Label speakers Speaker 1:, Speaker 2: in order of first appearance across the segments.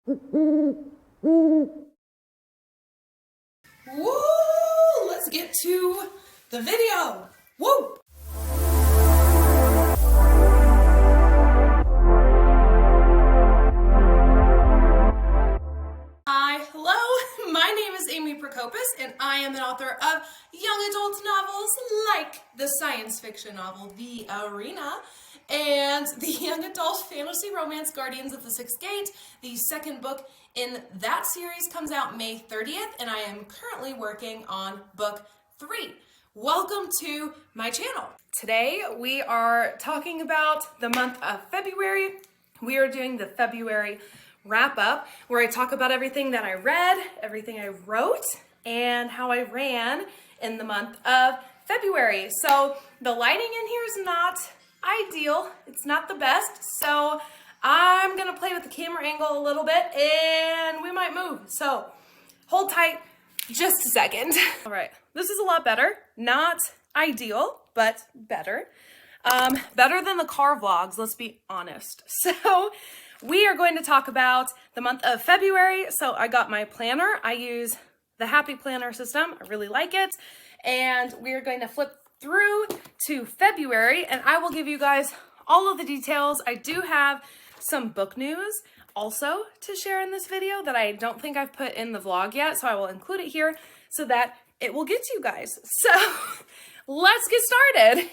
Speaker 1: Woo! Let's get to the video. Woo! Hello, my name is Amy Prokopis, and I am an author of young adult novels like the science fiction novel The Arena and the young adult fantasy romance Guardians of the Sixth Gate. The second book in that series comes out May 30th, and I am currently working on book 3. Welcome to my channel. Today we are talking about the month of February. We are doing the February wrap up where I talk about everything that I read, everything I wrote, and how I ran in the month of February. So the lighting in here is not ideal. It's not the best. So I'm gonna play with the camera angle a little bit and we might move. So hold tight just a second. All right, this is a lot better. Not ideal, but better. Better than the car vlogs, let's be honest. So we are going to talk about the month of February. So I got my planner. I use the Happy Planner system. I really like it. And we are going to flip through to February and I will give you guys all of the details. I do have some book news also to share in this video that I don't think I've put in the vlog yet. So I will include it here so that it will get to you guys. So let's get started.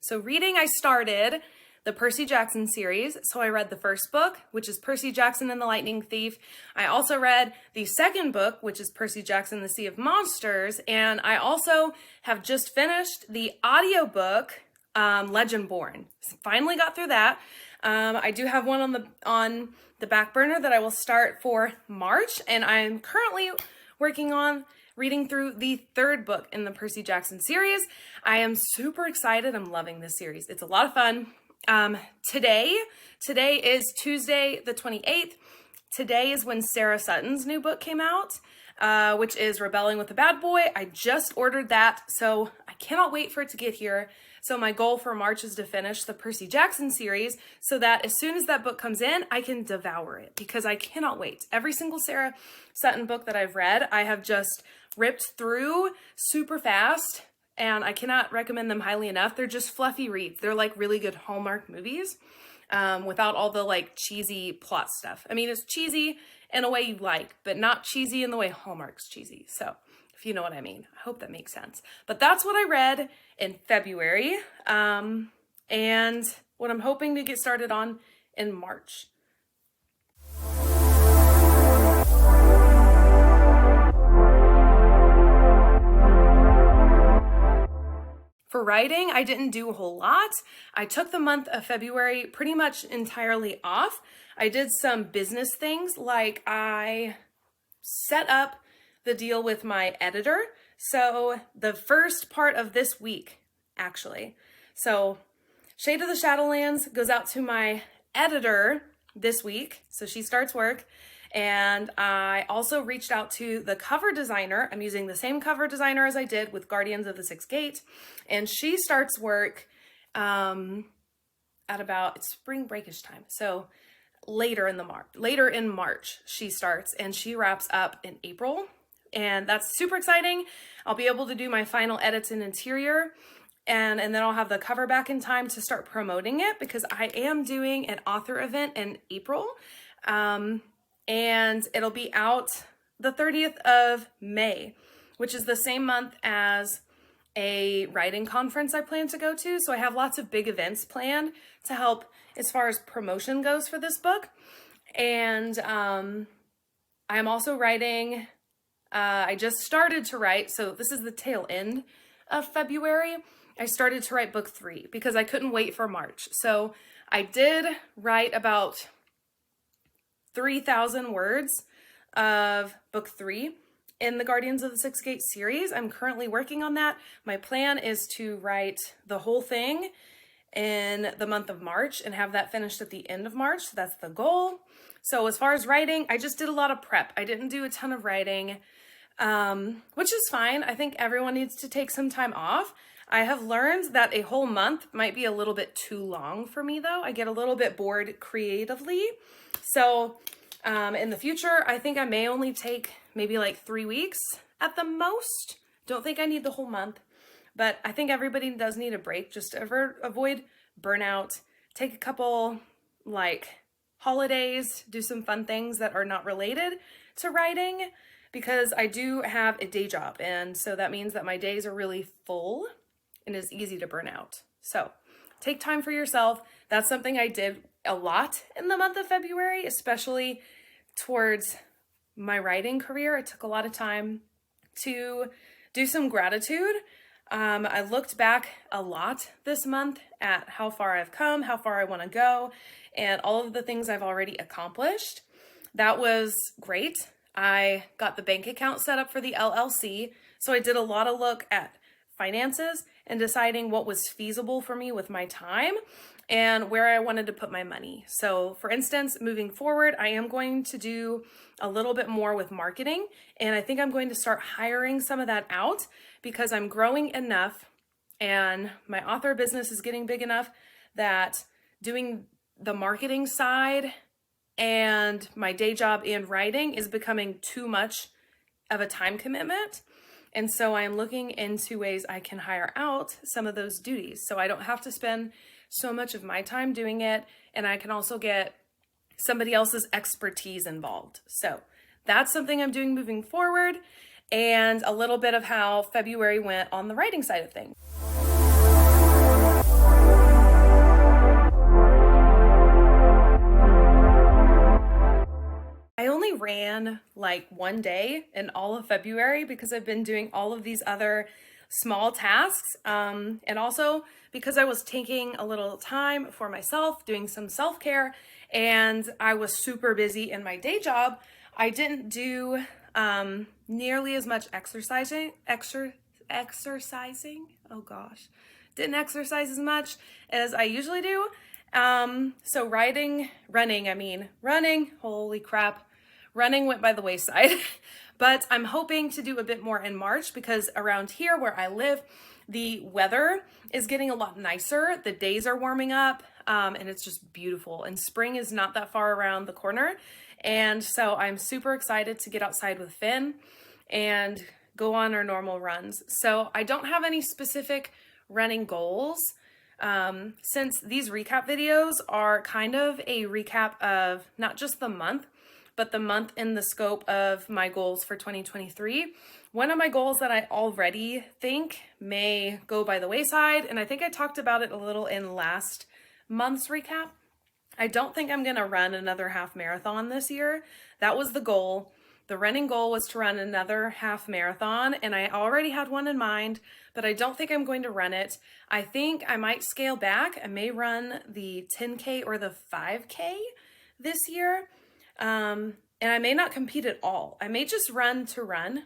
Speaker 1: So reading, I started the Percy Jackson series. So I read the first book, which is Percy Jackson and the Lightning Thief. I also read the second book, which is Percy Jackson, the Sea of Monsters. And I also have just finished the audiobook, Legendborn. Finally got through that. I do have one on the back burner that I will start for March. And I'm currently working on reading through the third book in the Percy Jackson series. I am super excited. I'm loving this series. It's a lot of fun. Today is Tuesday the 28th. Today is when Sarah Sutton's new book came out, which is Rebelling with the Bad Boy. I just ordered that, so I cannot wait for it to get here. So my goal for March is to finish the Percy Jackson series so that as soon as that book comes in, I can devour it because I cannot wait. Every single Sarah Sutton book that I've read, I have just ripped through super fast and I cannot recommend them highly enough. They're just fluffy reads. They're like really good Hallmark movies without all the like cheesy plot stuff. I mean, it's cheesy in a way you like, but not cheesy in the way Hallmark's cheesy. So if you know what I mean, I hope that makes sense. But that's what I read in February and what I'm hoping to get started on in March. For writing, I didn't do a whole lot. I took the month of February pretty much entirely off. I did some business things, like I set up the deal with my editor. So the first part of this week, actually. So Shade of the Shadowlands goes out to my editor this week. So she starts work. And I also reached out to the cover designer. I'm using the same cover designer as I did with Guardians of the Sixth Gate. And she starts work at about, it's spring breakish time. So later in March, she starts and she wraps up in April. And that's super exciting. I'll be able to do my final edits in interior and then I'll have the cover back in time to start promoting it because I am doing an author event in April. And it'll be out the 30th of May, which is the same month as a writing conference I plan to go to. So I have lots of big events planned to help as far as promotion goes for this book. And I'm also writing, I just started to write, so this is the tail end of February. I started to write book 3 because I couldn't wait for March. So I did write about 3,000 words of book 3 in the Guardians of the Sixth Gate series. I'm currently working on that. My plan is to write the whole thing in the month of March and have that finished at the end of March. So that's the goal. So as far as writing, I just did a lot of prep. I didn't do a ton of writing, which is fine. I think everyone needs to take some time off. I have learned that a whole month might be a little bit too long for me though. I get a little bit bored creatively. So in the future, I think I may only take maybe like 3 weeks at the most. Don't think I need the whole month, but I think everybody does need a break just to avoid burnout. Take a couple like holidays, do some fun things that are not related to writing, because I do have a day job. And so that means that my days are really full and it's easy to burn out. So take time for yourself. That's something I did a lot in the month of February, especially towards my writing career. I took a lot of time to do some gratitude. I looked back a lot this month at how far I've come, how far I want to go, and all of the things I've already accomplished. That was great. I got the bank account set up for the LLC. So I did a lot of look at finances and deciding what was feasible for me with my time and where I wanted to put my money. So for instance, moving forward, I am going to do a little bit more with marketing, and I think I'm going to start hiring some of that out because I'm growing enough and my author business is getting big enough that doing the marketing side and my day job and writing is becoming too much of a time commitment. And so I'm looking into ways I can hire out some of those duties so I don't have to spend so much of my time doing it, and I can also get somebody else's expertise involved. So that's something I'm doing moving forward, and a little bit of how February went on the writing side of things. I only ran like one day in all of February because I've been doing all of these other small tasks, and also because I was taking a little time for myself, doing some self-care, and I was super busy in my day job. I didn't do nearly as much exercising. Oh gosh, didn't exercise as much as I usually do. So running, holy crap. Running went by the wayside, but I'm hoping to do a bit more in March because around here where I live, the weather is getting a lot nicer. The days are warming up, and it's just beautiful. And spring is not that far around the corner. And so I'm super excited to get outside with Finn and go on our normal runs. So I don't have any specific running goals. Since these recap videos are kind of a recap of not just the month, but the month in the scope of my goals for 2023. One of my goals that I already think may go by the wayside, and I think I talked about it a little in last month's recap. I don't think I'm gonna run another half marathon this year. That was the goal. The running goal was to run another half marathon, and I already had one in mind, but I don't think I'm going to run it. I think I might scale back. I may run the 10K or the 5K this year. And I may not compete at all. I may just run to run.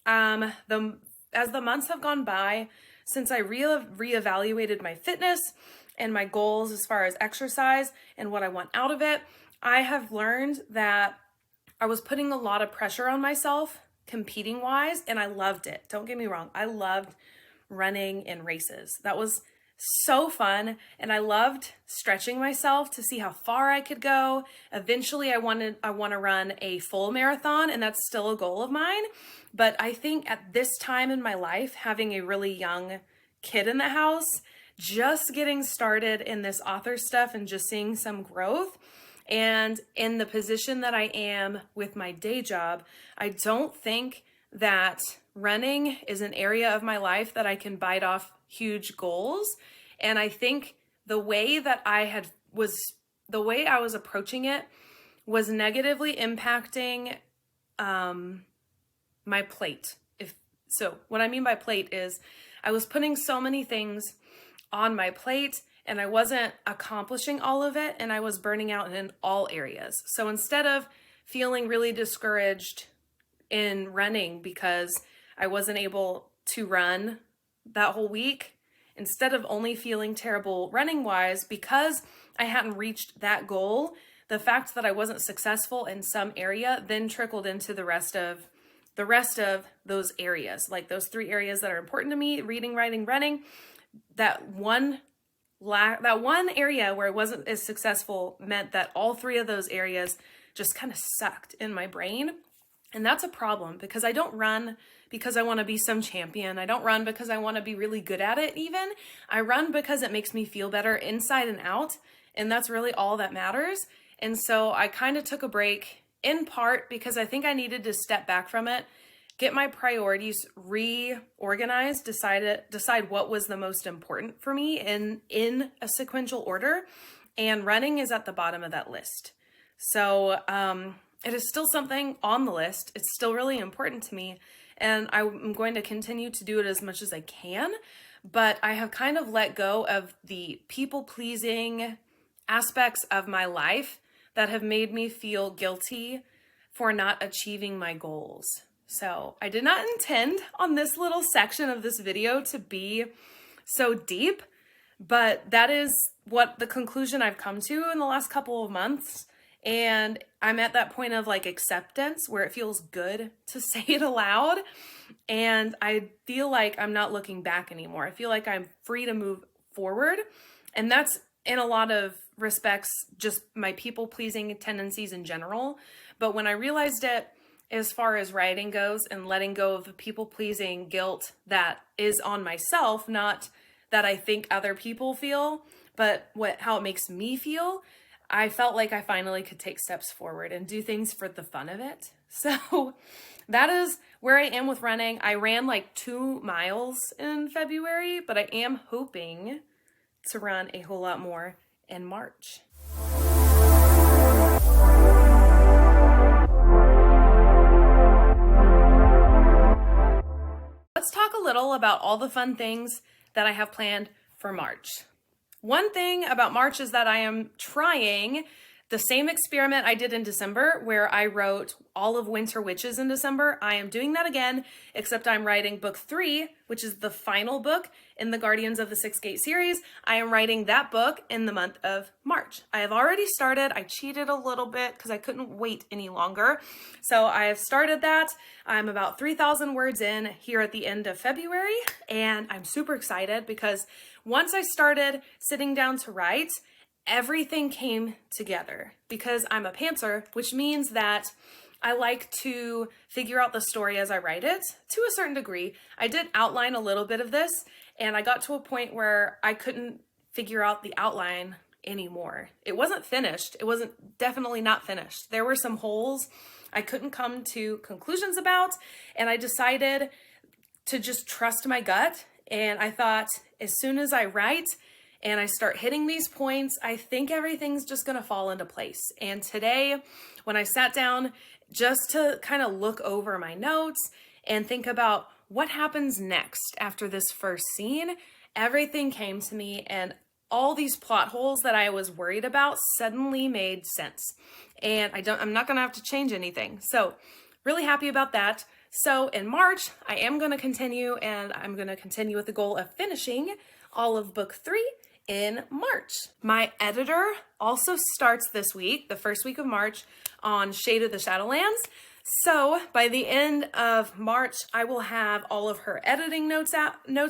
Speaker 1: As the months have gone by, since I reevaluated my fitness and my goals as far as exercise and what I want out of it, I have learned that I was putting a lot of pressure on myself competing wise, and I loved it. Don't get me wrong. I loved running in races. That was so fun, and I loved stretching myself to see how far I could go. Eventually I want to run a full marathon, and that's still a goal of mine. But I think at this time in my life, having a really young kid in the house, just getting started in this author stuff and just seeing some growth, and in the position that I am with my day job, I don't think that running is an area of my life that I can bite off huge goals. And I think the way that I was approaching it was negatively impacting my plate. So what I mean by plate is I was putting so many things on my plate and I wasn't accomplishing all of it, and I was burning out in all areas. So instead of feeling really discouraged in running because I wasn't able to run that whole week, instead of only feeling terrible running wise because I hadn't reached that goal, the fact that I wasn't successful in some area then trickled into the rest of the rest of those areas, like those 3 areas that are important to me, reading, writing, running, that one area where I wasn't as successful meant that all 3 of those areas just kind of sucked in my brain. And that's a problem, because I don't run because I want to be some champion. I don't run because I want to be really good at it even. I run because it makes me feel better inside and out. And that's really all that matters. And so I kind of took a break, in part because I think I needed to step back from it, get my priorities reorganized, decide what was the most important for me in a sequential order. And running is at the bottom of that list. So it is still something on the list. It's still really important to me. And I'm going to continue to do it as much as I can. But I have kind of let go of the people-pleasing aspects of my life that have made me feel guilty for not achieving my goals. So I did not intend on this little section of this video to be so deep, but that is what the conclusion I've come to in the last couple of months. And I'm at that point of like acceptance where it feels good to say it aloud. And I feel like I'm not looking back anymore. I feel like I'm free to move forward. And that's in a lot of respects just my people-pleasing tendencies in general. But when I realized it, as far as writing goes, and letting go of the people-pleasing guilt that is on myself, not that I think other people feel, but how it makes me feel, I felt like I finally could take steps forward and do things for the fun of it. So that is where I am with running. I ran like 2 miles in February, but I am hoping to run a whole lot more in March. Let's talk a little about all the fun things that I have planned for March. One thing about March is that I am trying the same experiment I did in December, where I wrote all of Winter Witches in December. I am doing that again, except I'm writing book 3, which is the final book in the Guardians of the Sixth Gate series. I am writing that book in the month of March. I have already started. I cheated a little bit because I couldn't wait any longer. So I have started that. I'm about 3,000 words in here at the end of February, and I'm super excited because once I started sitting down to write, everything came together because I'm a pantser, which means that I like to figure out the story as I write it to a certain degree. I did outline a little bit of this, and I got to a point where I couldn't figure out the outline anymore. It wasn't finished. It wasn't definitely not finished. There were some holes I couldn't come to conclusions about, and I decided to just trust my gut. And I thought, as soon as I write and I start hitting these points, I think everything's just gonna fall into place. And today, when I sat down just to kind of look over my notes and think about what happens next after this first scene, everything came to me, and all these plot holes that I was worried about suddenly made sense. And I'm not gonna have to change anything. So really happy about that. So in March, I am gonna continue, and I'm gonna continue with the goal of finishing all of book 3 in March. My editor also starts this week, the first week of March, on Shade of the Shadowlands. So by the end of March, I will have all of her editing notes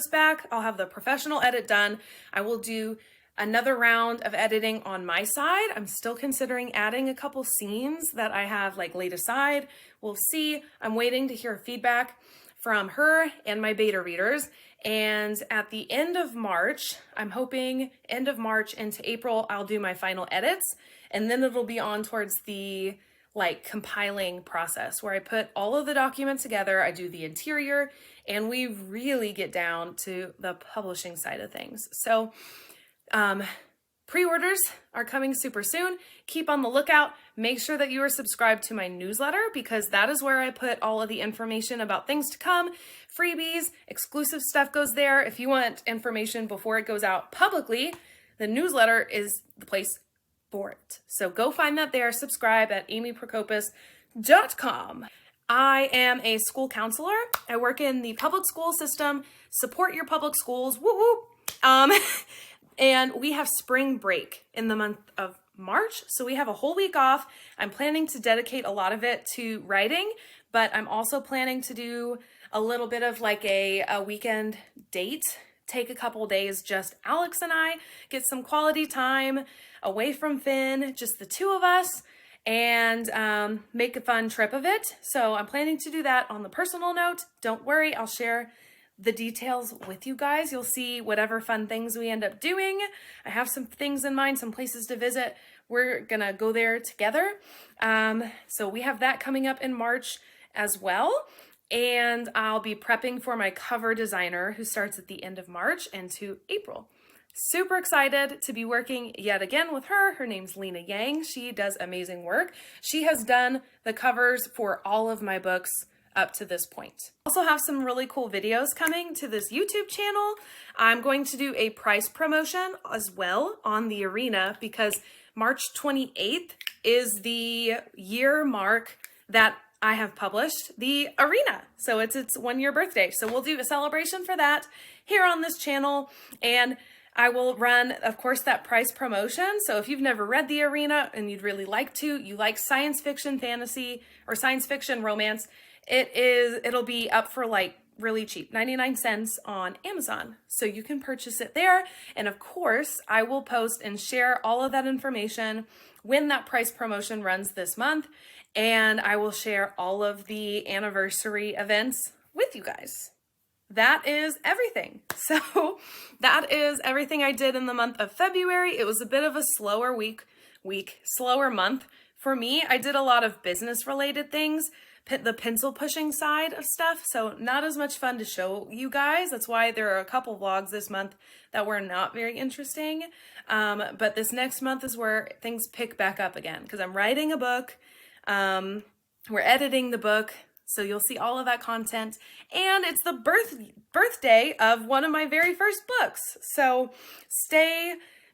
Speaker 1: back. I'll have the professional edit done. I will do another round of editing on my side. I'm still considering adding a couple scenes that I have like laid aside. We'll see. I'm waiting to hear feedback from her and my beta readers. And at the end of March, I'm hoping end of March into April, I'll do my final edits, and then it'll be on towards the like compiling process where I put all of the documents together, I do the interior, and we really get down to the publishing side of things. So pre-orders are coming super soon. Keep on the lookout. Make sure that you are subscribed to my newsletter, because that is where I put all of the information about things to come, freebies, exclusive stuff goes there. If you want information before it goes out publicly, the newsletter is the place for it. So go find that there, subscribe at amyprokopis.com. I am a school counselor. I work in the public school system. Support your public schools. Woo woo. And we have spring break in the month of March, so we have a whole week off. I'm planning to dedicate a lot of it to writing, but I'm also planning to do a little bit of like a weekend date. Take a couple days, just Alex and I, get some quality time away from Finn, just the two of us, and make a fun trip of it. So I'm planning to do that on the personal note. Don't worry, I'll share the details with you guys. You'll see whatever fun things we end up doing. I have some things in mind, some places to visit. We're gonna go there together. So we have that coming up in March as well. And I'll be prepping for my cover designer who starts at the end of March into April. Super excited to be working yet again with her. Her name's Lena Yang. She does amazing work. She has done the covers for all of my books up to this point. Also have some really cool videos coming to this YouTube channel. I'm going to do a price promotion as well on the Arena because March 28th is the year mark that I have published the Arena. So it's its 1-year birthday. So we'll do a celebration for that here on this channel. And I will run, of course, that price promotion. So if you've never read the Arena and you'd really like to, you like science fiction fantasy or science fiction romance, it'll be up for like really cheap, 99 cents on Amazon. So you can purchase it there. And of course, I will post and share all of that information when that price promotion runs this month. And I will share all of the anniversary events with you guys. That is everything. So that is everything I did in the month of February. It was a bit of a slower slower month for me. I did a lot of business related things, the pencil pushing side of stuff. So not as much fun to show you guys. That's why there are a couple vlogs this month that were not very interesting. But this next month is where things pick back up again because I'm writing a book. We're editing the book, so you'll see all of that content, and it's the birthday of one of my very first books. So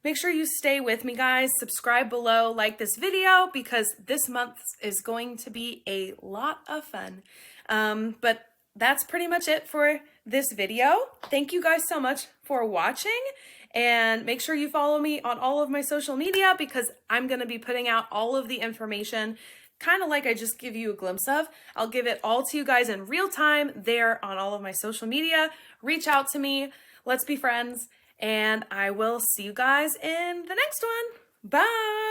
Speaker 1: make sure you stay with me, guys. Subscribe below, like this video, because this month is going to be a lot of fun. But that's pretty much it for this video. Thank you guys so much for watching. And make sure you follow me on all of my social media because I'm going to be putting out all of the information kind of like I just give you a glimpse of. I'll give it all to you guys in real time there on all of my social media. Reach out to me. Let's be friends. And I will see you guys in the next one. Bye.